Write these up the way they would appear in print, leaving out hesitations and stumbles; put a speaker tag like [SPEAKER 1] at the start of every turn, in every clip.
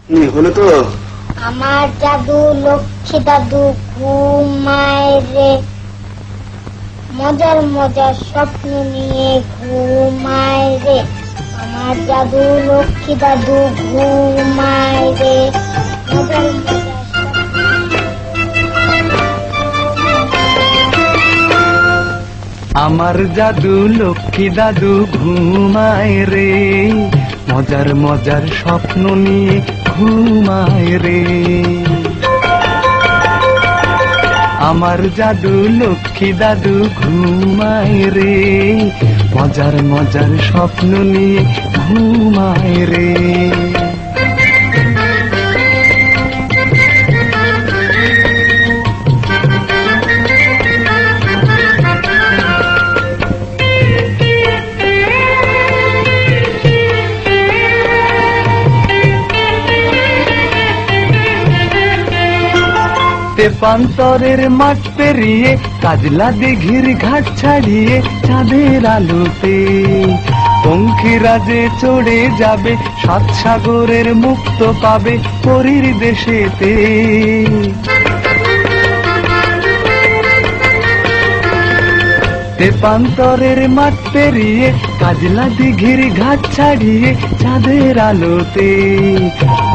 [SPEAKER 1] হলো তো।
[SPEAKER 2] আমার জাদু লক্ষ্মী দাদু ঘুমায় রে, মজার মজার স্বপ্ন নিয়ে ঘুমায় রে। আমার জাদু লক্ষ্মী দাদু ঘুমায় রে, মজার মজার
[SPEAKER 3] আমার জাদু লক্ষ্মী দাদু ঘুমায় রে, মজার মজার স্বপ্ন নিয়ে ঘুমায় রে। আমার জাদু লক্ষ্মী দাদু ঘুমায় রে, মজার মজার স্বপ্ন নিয়ে ঘুমায় রে। তেপান্তরের মাঠ পেরিয়ে কাজলা দিঘির ঘাট ছাড়িয়ে চাঁদের আলোতে পঙ্খিরা যে চড়ে যাবে, সাত সাগরের মুক্ত পাবে পরীর দেশেতে। তেপান্তরের মাঠ পেরিয়ে কাজলা দিঘির ঘাট ছাড়িয়ে চাঁদের আলোতে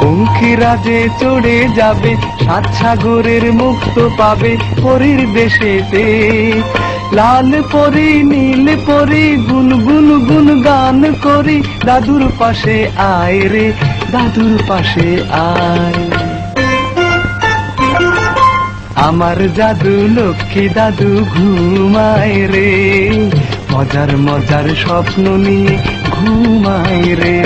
[SPEAKER 3] পঙ্খিরা যে চড়ে যাবে, সাত সাগরের মুক্ত পাবে পরীর দেশেতে। লাল পরি নীল পরি গুন গুন গুন গান করি, দাদুর পাশে আয় রে, দাদুর পাশে আয়। আমার জাদু লক্ষ্মী দাদু ঘুমায় রে, মজার মজার স্বপ্ন নিয়ে ঘুমায় রে।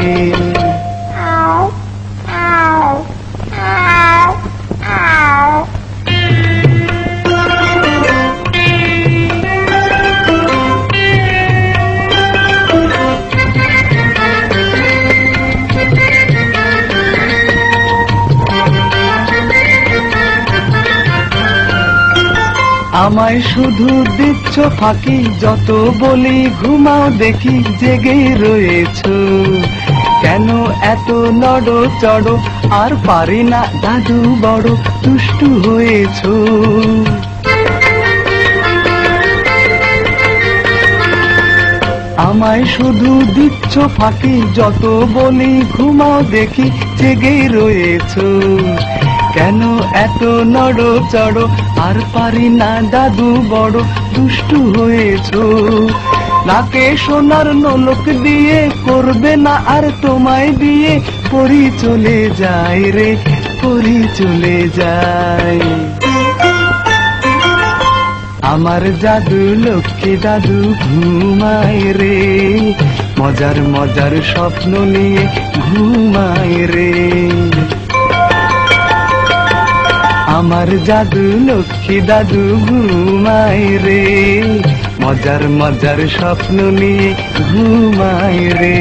[SPEAKER 3] আমায় শুধু দিচ্ছ ফাঁকি, যত বলি ঘুমাও দেখি জেগে রয়েছ। কেন এত নড়ো চড়ো, আর পারি না দাদু বড় দুষ্টু হয়েছ। আমায় শুধু দিচ্ছ ফাঁকি, যত বলি ঘুমাও দেখি জেগে রয়েছ। কেন এত নড়ো চড়ো, আর পারি না দাদু বড় দুষ্টু হয়েছ। নাকে সোনার নলক দিয়ে করবে না আর তোমায় দিয়ে, পরি চলে যায় রে, পরি চলে যায়। আমার জাদু লক্ষ্মী দাদু ঘুমায় রে, মজার মজার স্বপ্ন নিয়ে ঘুমায় রে। আমার জাদু লক্ষ্মী দাদু ঘুমায় রে, মজার মজার স্বপ্ন নিয়ে ঘুমায় রে।